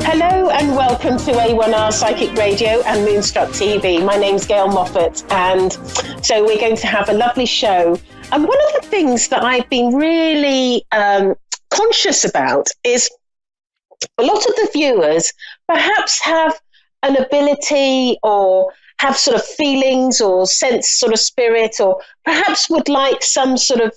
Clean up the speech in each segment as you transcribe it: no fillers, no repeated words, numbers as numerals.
Hello and welcome to A1R Psychic Radio and Moonstruck TV. My name's Gail Moffat, and so we're going to have a lovely show. And one of the things that I've been really conscious about is a lot of the viewers perhaps have an ability or have sort of feelings or sense sort of spirit, or perhaps would like some sort of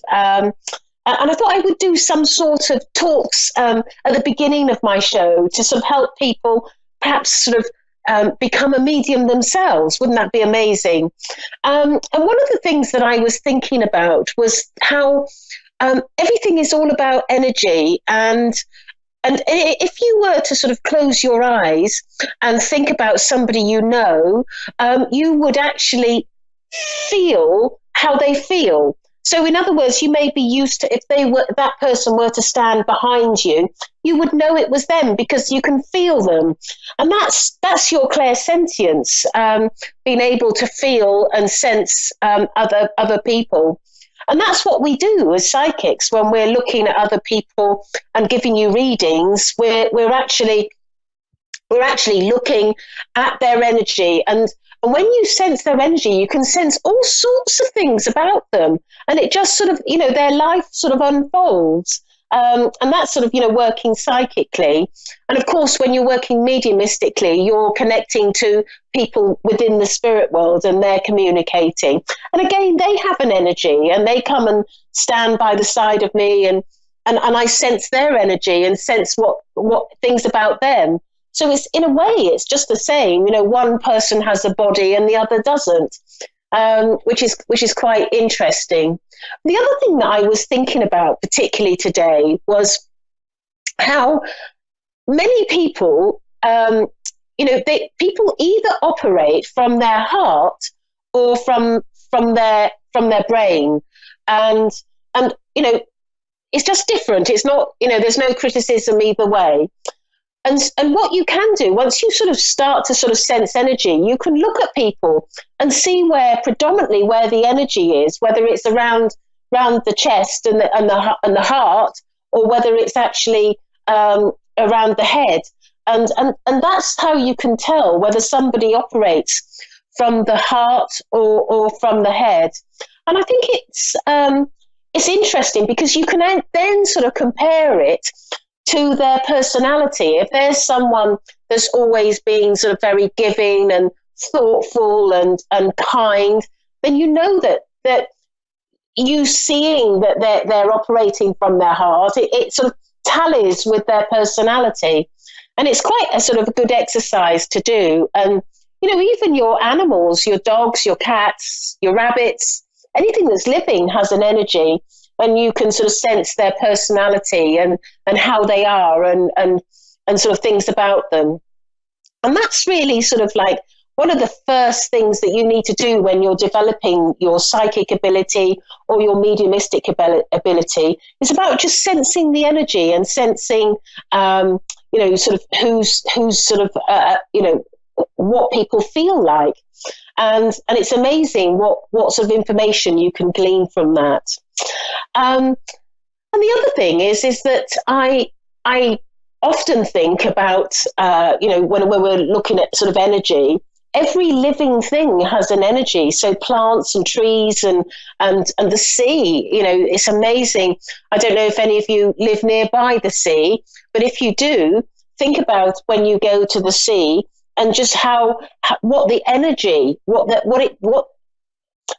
and I thought I would do some sort of talks at the beginning of my show to sort of help people perhaps sort of become a medium themselves. Wouldn't that be amazing? And one of the things that I was thinking about was how everything is all about energy. And if you were to sort of close your eyes and think about somebody you know, you would actually feel how they feel. So in other words, you may be used to, if that person were to stand behind you, you would know it was them because you can feel them. And that's your clairsentience, being able to feel and sense other people. And that's what we do as psychics when we're looking at other people and giving you readings. We're actually looking at their energy, and when you sense their energy, you can sense all sorts of things about them, and it just sort of, their life sort of unfolds. And that's sort of, working psychically. And of course, when you're working mediumistically, you're connecting to people within the spirit world and they're communicating. And again, they have an energy and they come and stand by the side of me, and I sense their energy and sense what things about them. So it's, in a way, it's just the same. One person has a body and the other doesn't, which is quite interesting. The other thing that I was thinking about, particularly today, was how many people, people either operate from their heart or from their brain, and it's just different. It's not, there's no criticism either way. And what you can do, once you sort of start to sort of sense energy, you can look at people and see predominantly where the energy is, whether it's around the chest and the heart, or whether it's actually around the head. And that's how you can tell whether somebody operates from the heart or from the head. And I think it's interesting because you can then sort of compare it to their personality. If there's someone that's always being sort of very giving and thoughtful and kind, then you know that you seeing that they're operating from their heart, it sort of tallies with their personality. And it's quite a sort of a good exercise to do. And, even your animals, your dogs, your cats, your rabbits, anything that's living has an energy. And you can sort of sense their personality and how they are and sort of things about them. And that's really sort of like one of the first things that you need to do when you're developing your psychic ability or your mediumistic ability. It's about just sensing the energy and sensing, sort of who's sort of, what people feel like. And it's amazing what sort of information you can glean from that. And the other thing is that I often think about, when we're looking at sort of energy, every living thing has an energy. So plants and trees and the sea, it's amazing. I don't know if any of you live nearby the sea, but if you do, think about when you go to the sea and just what the energy,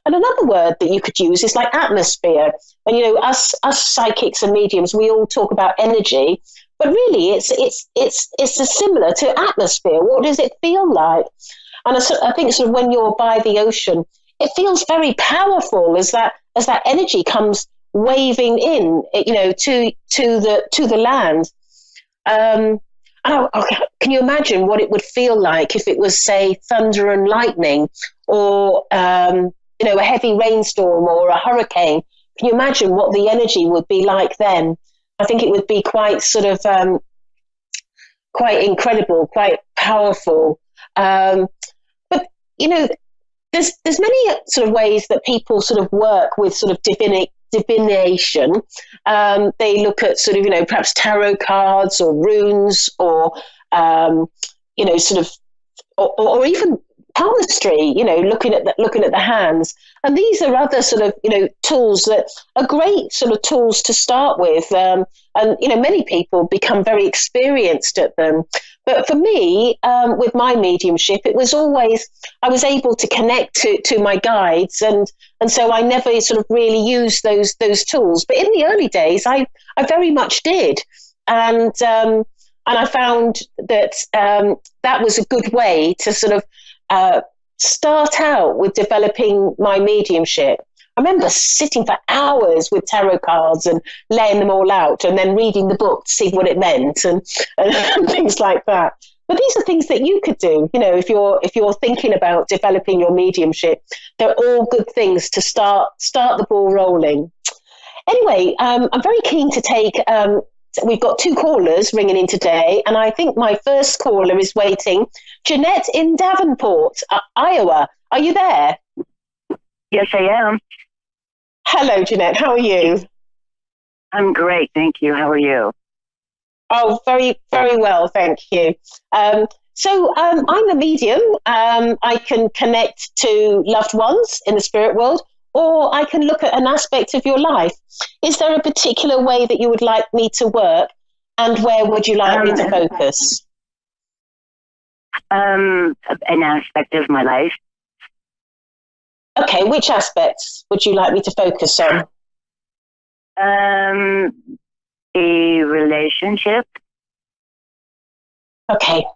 and another word that you could use is like atmosphere. And us psychics and mediums, we all talk about energy, but really it's similar to atmosphere. What does it feel like? And I think sort of when you're by the ocean, it feels very powerful as that energy comes waving in, to the land. Can you imagine what it would feel like if it was, say, thunder and lightning, or a heavy rainstorm or a hurricane? Can you imagine what the energy would be like then? I think it would be quite sort of quite incredible, quite powerful. But there's many sort of ways that people sort of work with sort of divination. They look at sort of, perhaps tarot cards or runes or, sort of, or even palmistry, looking at the hands. And these are other sort of, tools that are great sort of tools to start with. And, many people become very experienced at them. But for me, with my mediumship, it was always, I was able to connect to my guides. And so I never sort of really used those tools. But in the early days, I very much did. And I found that that was a good way to sort of start out with developing my mediumship. I remember sitting for hours with tarot cards and laying them all out and then reading the book to see what it meant and things like that. But these are things that you could do, if you're thinking about developing your mediumship. They're all good things to start the ball rolling. Anyway, I'm very keen to take... we've got 2 callers ringing in today, and I think my first caller is waiting. Jeanette in Davenport, Iowa. Are you there? Yes, I am. Hello, Jeanette. How are you? I'm great, thank you. How are you? Oh, very, very well, thank you. So I'm a medium. I can connect to loved ones in the spirit world, or I can look at an aspect of your life. Is there a particular way that you would like me to work, and where would you like me to focus? An aspect of my life. Okay, which aspects would you like me to focus on? A relationship. Okay.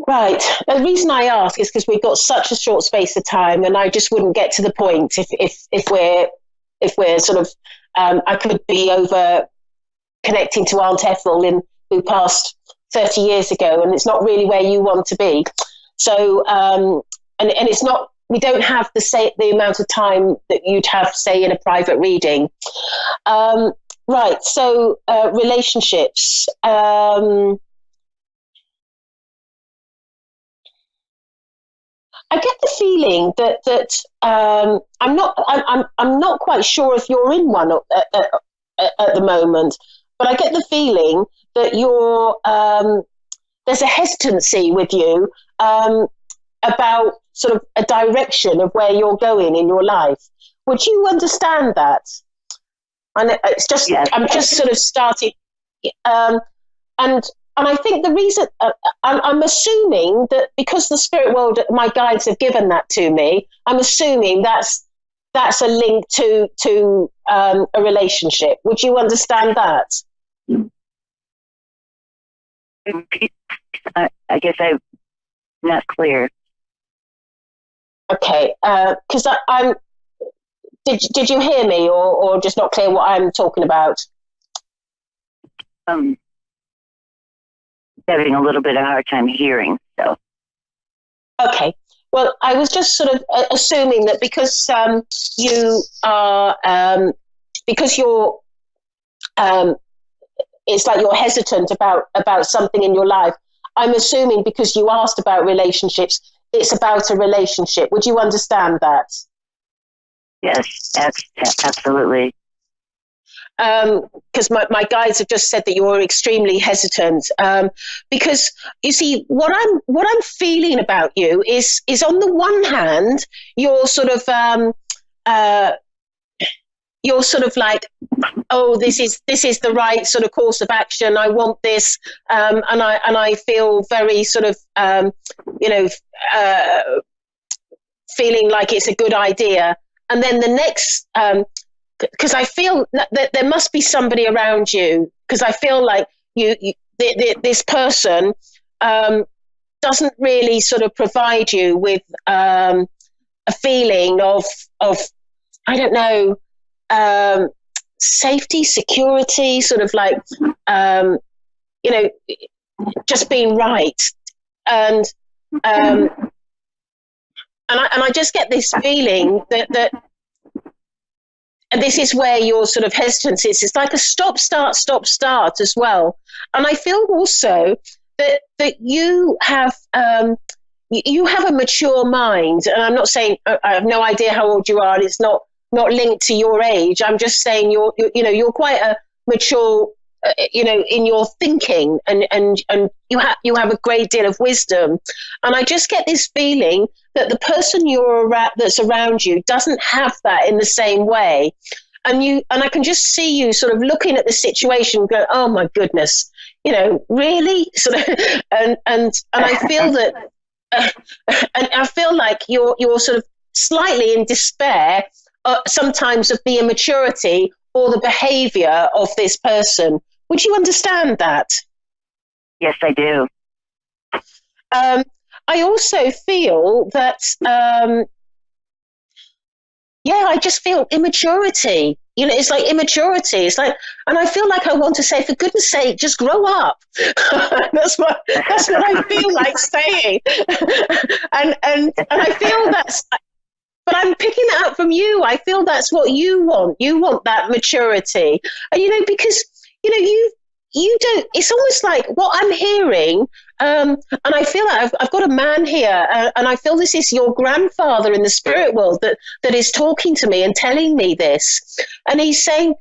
Right. The reason I ask is because we've got such a short space of time, and I just wouldn't get to the point if we're sort of. I could be over connecting to Aunt Ethel who passed 30 years ago, and it's not really where you want to be. So, and it's not. We don't have the amount of time that you'd have, say, in a private reading. Right. So, relationships. I get the feeling that I'm not quite sure if you're in one at the moment, but I get the feeling that there's a hesitancy with you about sort of a direction of where you're going in your life. Would you understand that? And it's just, yes. I'm just sort of starting, and I think the reason, I'm assuming that because the spirit world, my guides have given that to me, I'm assuming that's a link to a relationship. Would you understand that? I guess I'm not clear. Okay, because I'm. Did you hear me, or just not clear what I'm talking about? Having a little bit of a hard time hearing. So. Okay. Well, I was just sort of assuming that because you are, because you're, it's like you're hesitant about something in your life. I'm assuming because you asked about relationships, it's about a relationship. Would you understand that? Yes, absolutely. Because my guides have just said that you're extremely hesitant. Because you see, what I'm feeling about you is on the one hand, you're sort of like, oh, this is the right sort of course of action. I want this, and I feel very sort of feeling like it's a good idea. And then the next. Because I feel that there must be somebody around you. Because I feel like this person doesn't really sort of provide you with a feeling of I don't know, safety, security, sort of like just being right, and I just get this feeling that. And this is where your sort of hesitance is. It's like a stop, start as well. And I feel also that you have a mature mind. And I'm not saying, I have no idea how old you are. And it's not not linked to your age. I'm just saying you're quite a mature, in your thinking, and you have a great deal of wisdom. And I just get this feeling that the person that's around you doesn't have that in the same way. And I can just see you sort of looking at the situation, going, "Oh my goodness, really?" Sort of, and I feel that, and I feel like you're sort of slightly in despair, sometimes, of the immaturity or the behaviour of this person. Would you understand that? Yes, I do. I also feel that. I just feel immaturity. It's like immaturity. It's like, and I feel like I want to say, for goodness sake, just grow up. That's what I feel like saying. and I feel but I'm picking it up from you. I feel that's what you want. You want that maturity. And, because, you don't, it's almost like what I'm hearing. And I feel like I've got a man here, and I feel this is your grandfather in the spirit world that is talking to me and telling me this. And he's saying,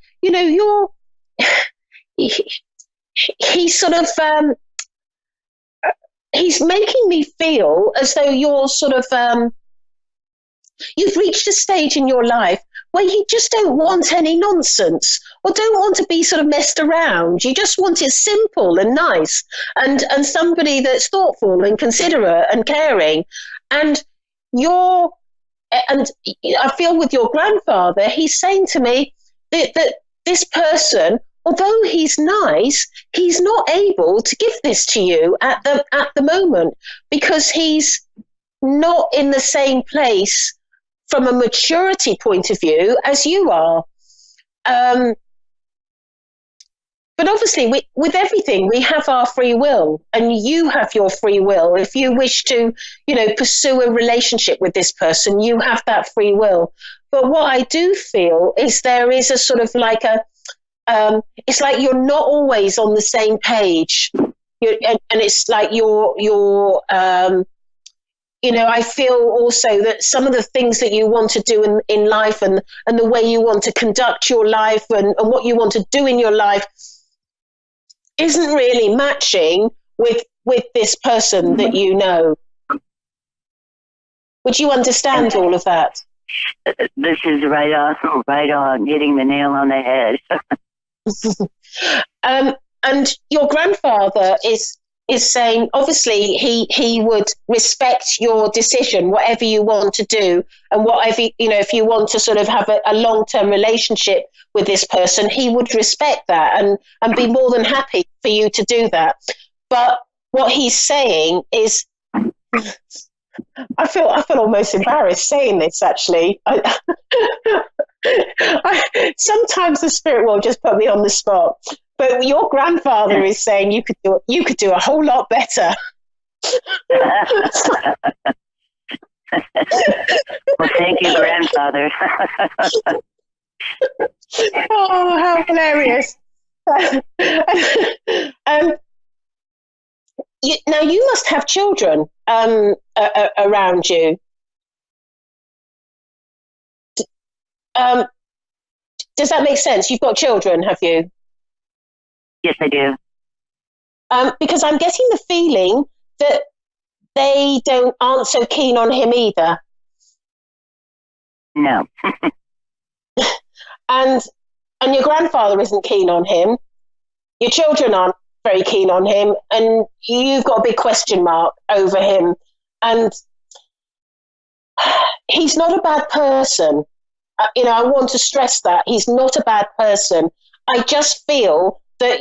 he's sort of, he's making me feel as though you're sort of, you've reached a stage in your life where you just don't want any nonsense, or don't want to be sort of messed around. You just want it simple and nice, and somebody that's thoughtful and considerate and caring. And I feel with your grandfather, he's saying to me that this person, although he's nice, he's not able to give this to you at the moment, because he's not in the same place from a maturity point of view as you are. But obviously, with everything, we have our free will, and you have your free will. If you wish to, pursue a relationship with this person, you have that free will. But what I do feel is there is a sort of like it's like you're not always on the same page. And it's like I feel also that some of the things that you want to do in life, and the way you want to conduct your life, and what you want to do in your life, isn't really matching with this person that you know. Would you understand all of that? This is right on, hitting the nail on the head. And your grandfather is saying, obviously, he would respect your decision, whatever you want to do, and whatever, if you want to sort of have a long-term relationship with this person, he would respect that and be more than happy for you to do that. But what he's saying is, I feel almost embarrassed saying this, actually. Sometimes the spirit will just put me on the spot. But your grandfather is saying you could do a whole lot better. Well, thank you, grandfather. Oh, how hilarious! Now you must have children around you. Does that make sense? You've got children, have you? Yes, I do. Because I'm getting the feeling that they aren't so keen on him either. No. And your grandfather isn't keen on him. Your children aren't very keen on him, and you've got a big question mark over him. And he's not a bad person. I want to stress that he's not a bad person. I just feel that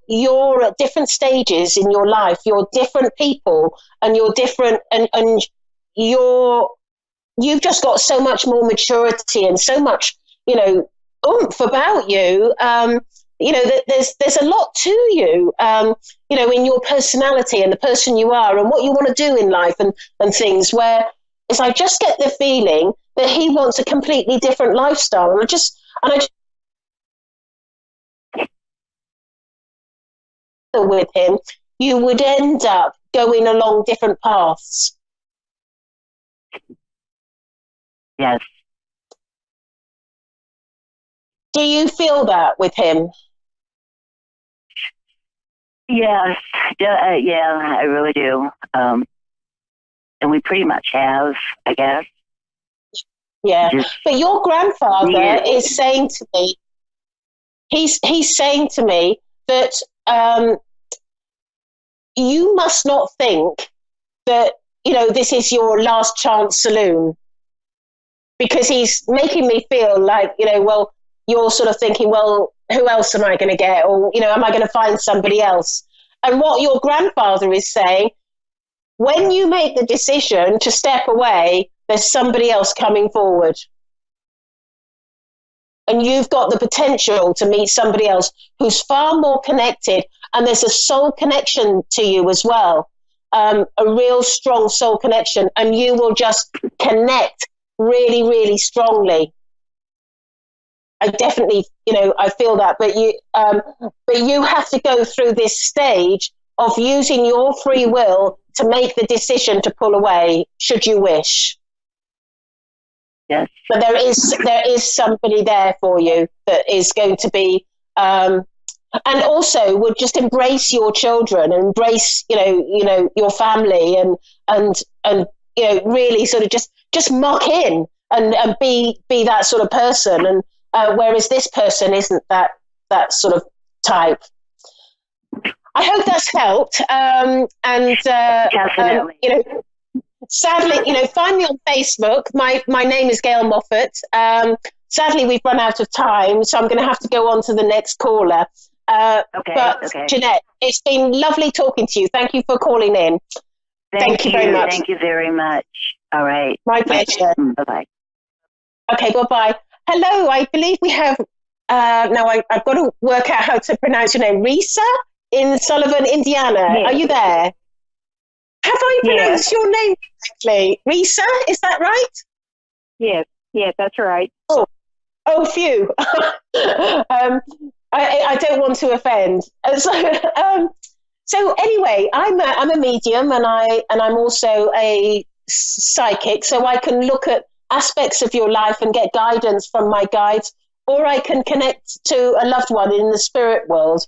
you're at different stages in your life. You're different people, and you're different, and you've just got so much more maturity and so much, oomph about you. That there's a lot to you, in your personality and the person you are and what you want to do in life and things, where is I just get the feeling that he wants a completely different lifestyle. And I just with him, you would end up going along different paths. Yes. Do you feel that with him? Yes, yeah, I really do. And we pretty much have, I guess. Yeah, Just but your grandfather is saying to me, he's saying to me that you must not think that, you know, this is your last chance saloon, because he's making me feel like, you know, well, you're sort of thinking, well, who else am I going to get? Or, you know, am I going to find somebody else? And what your grandfather is saying, when you make the decision to step away, there's somebody else coming forward. And you've got the potential to meet somebody else who's far more connected. And there's a soul connection to you as well, a real strong soul connection. And you will just connect really, really strongly. I definitely, you know, I feel that. But you have to go through this stage of using your free will to make the decision to pull away, should you wish. yes, But there is somebody there for you that is going to be, and also would just embrace your children and embrace, you know, your family, and you know, really sort of just muck in and be that sort of person. And whereas this person isn't that sort of type. I hope that's helped. definitely. You know, sadly, you know, find me on Facebook. My name is Gail Moffat. Sadly, we've run out of time, so I'm going to have to go on to the next caller. But Jeanette, it's been lovely talking to you. Thank you for calling in. Thank you very much. Thank you very much. All right. My pleasure. Bye-bye. Okay, bye-bye. Hello, I believe we have, now I've got to work out how to pronounce your name, Risa in Sullivan, Indiana. Yes. Are you there? Have I pronounced your name correctly? Risa, is that right? Yes, that's right. Oh, phew. I don't want to offend. So anyway, I'm a medium, and I'm also a psychic, so I can look at aspects of your life and get guidance from my guides, or I can connect to a loved one in the spirit world.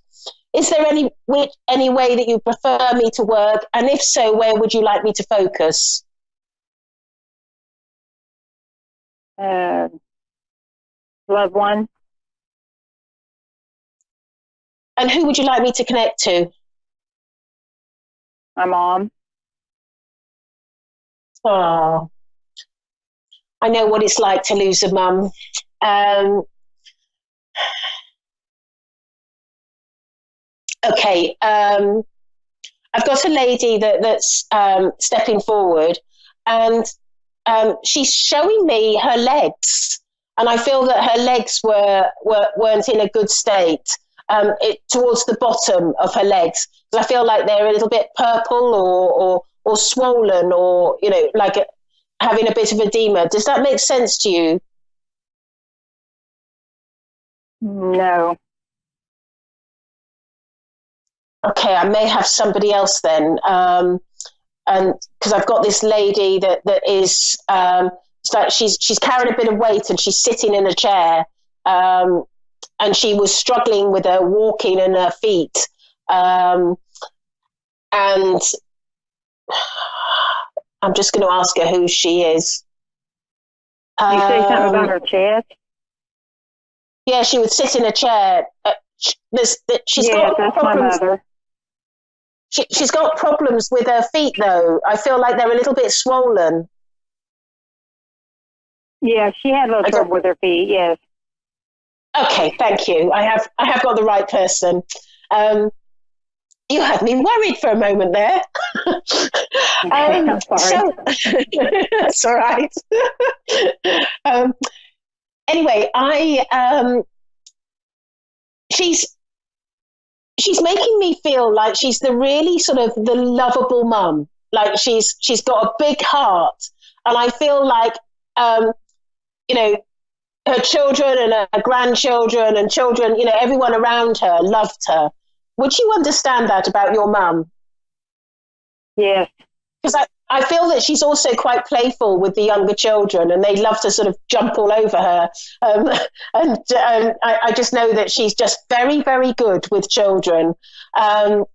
Is there any way that you prefer me to work? And if so, where would you like me to focus? Loved one. And who would you like me to connect to? My mom. Oh, I know what it's like to lose a mum. Okay, I've got a lady that's stepping forward, and she's showing me her legs, and I feel that her legs weren't in a good state. Towards the bottom of her legs, I feel like they're a little bit purple or swollen, or, you know, like having a bit of edema. Does that make sense to you? No. Okay, I may have somebody else then, and because I've got this lady that is, it's like she's carrying a bit of weight, and she's sitting in a chair, and she was struggling with her walking and her feet, and I'm just going to ask her who she is. You say something about her chest? Yeah, she would sit in a chair. She's Yeah, got that's problems. my mother. She's got problems with her feet, though. I feel like they're a little bit swollen. Yeah, she had a little trouble with her feet, yes. Okay, thank you. I have got the right person. You had me worried for a moment there. I'm sorry. That's all right. Anyway, she's making me feel like she's the really sort of the lovable mum. Like she's got a big heart, and I feel like you know, her children and her grandchildren and children, you know, everyone around her loved her. Would you understand that about your mum? Yes. Because I feel that she's also quite playful with the younger children, and they love to sort of jump all over her. I just know that she's just very, very good with children. And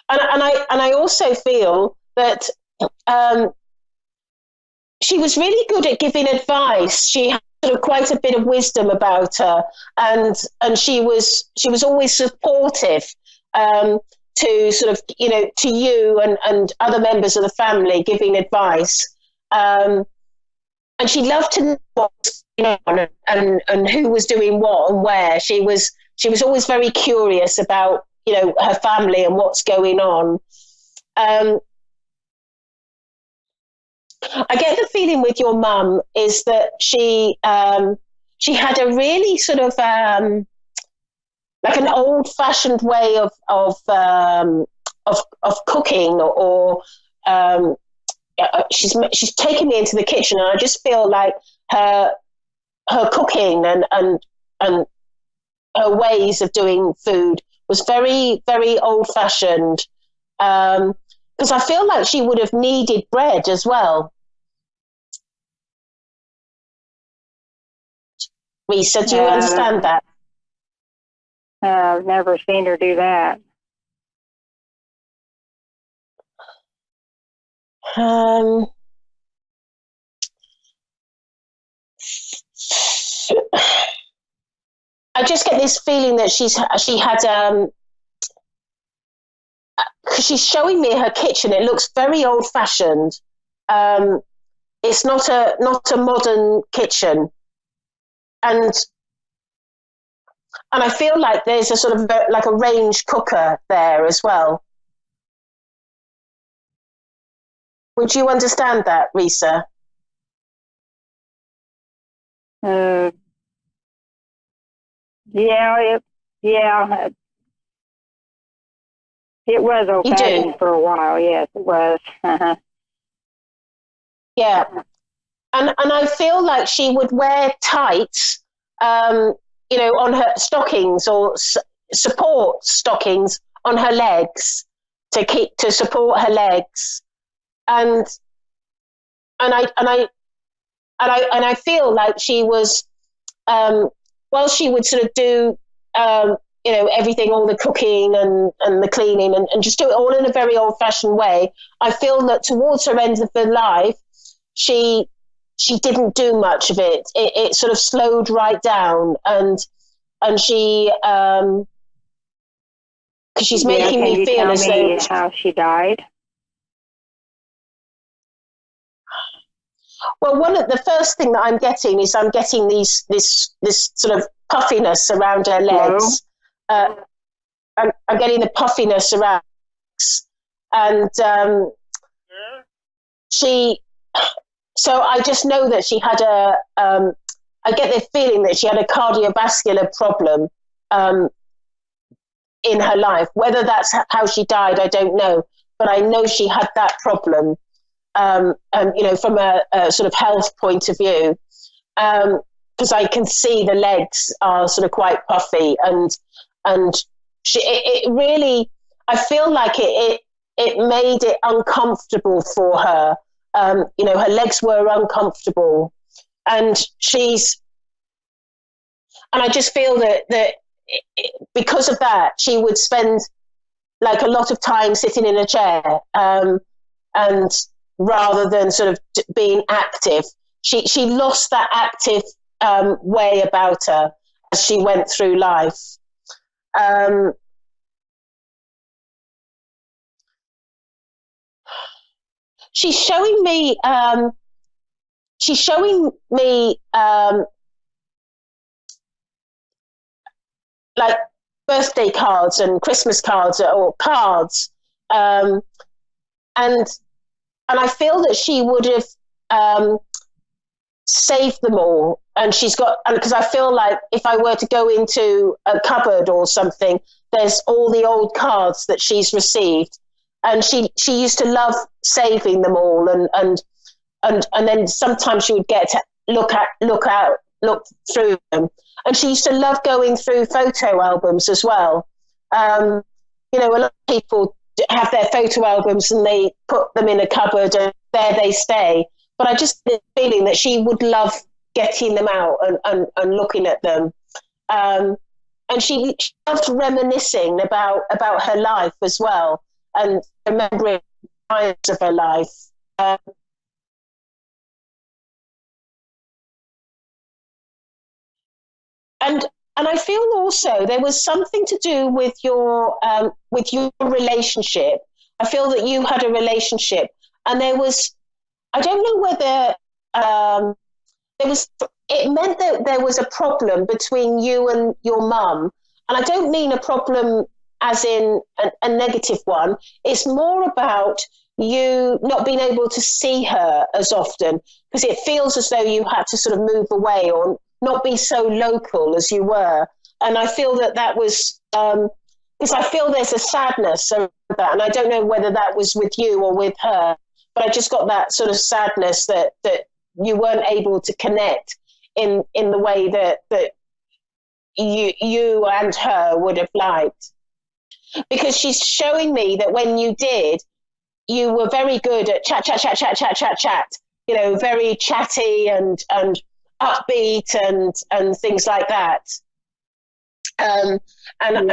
I also feel that she was really good at giving advice. She had sort of quite a bit of wisdom about her, and she was always supportive. To sort of, to you and other members of the family, giving advice. And she loved to know what was going on and who was doing what and where. She was always very curious about, her family and what's going on. I get the feeling with your mum is that she had a really sort of, like an old-fashioned way of cooking, or she's taken me into the kitchen, and I just feel like her cooking and her ways of doing food was very, very old-fashioned. Because I feel like she would have kneaded bread as well. Lisa, do you understand that? I've never seen her do that. I just get this feeling that she had because she's showing me her kitchen. It looks very old fashioned. It's not a modern kitchen, and I feel like there's a sort of like a range cooker there as well. Would you understand that, Risa? Yeah. It was old-fashioned for a while. Yes, it was. Uh-huh. Yeah, and I feel like she would wear tights, on her stockings, or support stockings on her legs to support her legs, and I feel like she was, she would sort of do, everything, all the cooking and the cleaning and just do it all in a very old-fashioned way. I feel that towards her end of her life, she didn't do much of it. It sort of slowed right down, and she, because she's making me feel as though. How she died? Well, the first thing that I'm getting is this sort of puffiness around her legs. I'm getting the puffiness around, and she. So I just know that she had I get the feeling that she had a cardiovascular problem in her life. Whether that's how she died, I don't know, but I know she had that problem. And from a sort of health point of view, because I can see the legs are sort of quite puffy, and it really, I feel like it made it uncomfortable for her. Her legs were uncomfortable, and I just feel that because of that, she would spend like a lot of time sitting in a chair, and rather than sort of being active, she lost that active way about her as she went through life. She's showing me like birthday cards and Christmas cards, or cards, and I feel that she would have saved them all. And because I feel like if I were to go into a cupboard or something, there's all the old cards that she's received. And she used to love saving them all, and then sometimes she would get to look through them. And she used to love going through photo albums as well. A lot of people have their photo albums and they put them in a cupboard and there they stay. But I just had a feeling that she would love getting them out and looking at them. And she loved reminiscing about her life as well, and remembering times of her life. And I feel also there was something to do with your relationship. I feel that you had a relationship, and there was, I don't know whether there was. It meant that there was a problem between you and your mum, and I don't mean a problem as in a negative one. It's more about you not being able to see her as often, because it feels as though you had to sort of move away or not be so local as you were. And I feel that was, because I feel there's a sadness around that, and I don't know whether that was with you or with her, but I just got that sort of sadness that you weren't able to connect in the way that you and her would have liked. Because she's showing me that when you did, you were very good at chat, you know, very chatty and upbeat and things like that. And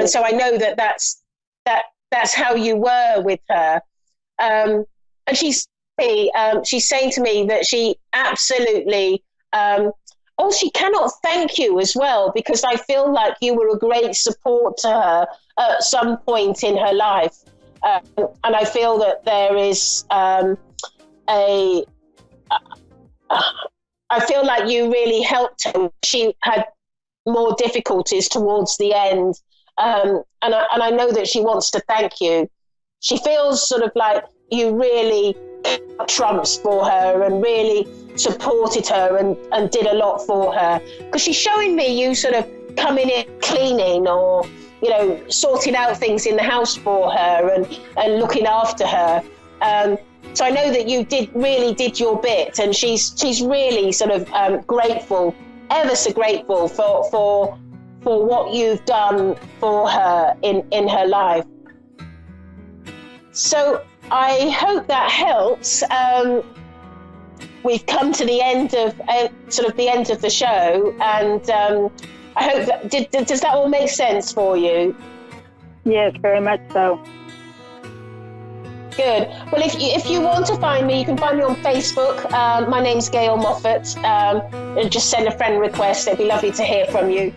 so I know that's how you were with her. And she's saying to me that she absolutely, she cannot thank you as well, because I feel like you were a great support to her at some point in her life. And I feel that there is I feel like you really helped her. She had more difficulties towards the end. And I know that she wants to thank you. She feels sort of like you really trumps for her and really supported her and did a lot for her. Because she's showing me you sort of coming in cleaning or, you know, sorting out things in the house for her and looking after her. So I know that you really did your bit, and she's really sort of grateful, ever so grateful for what you've done for her in her life. So I hope that helps. We've come to the end of the end of the show, and I hope that does that all make sense for you? Yes, very much so. Good. Well, if you want to find me, you can find me on Facebook. My name's Gail Moffat. Just send a friend request. It'd be lovely to hear from you.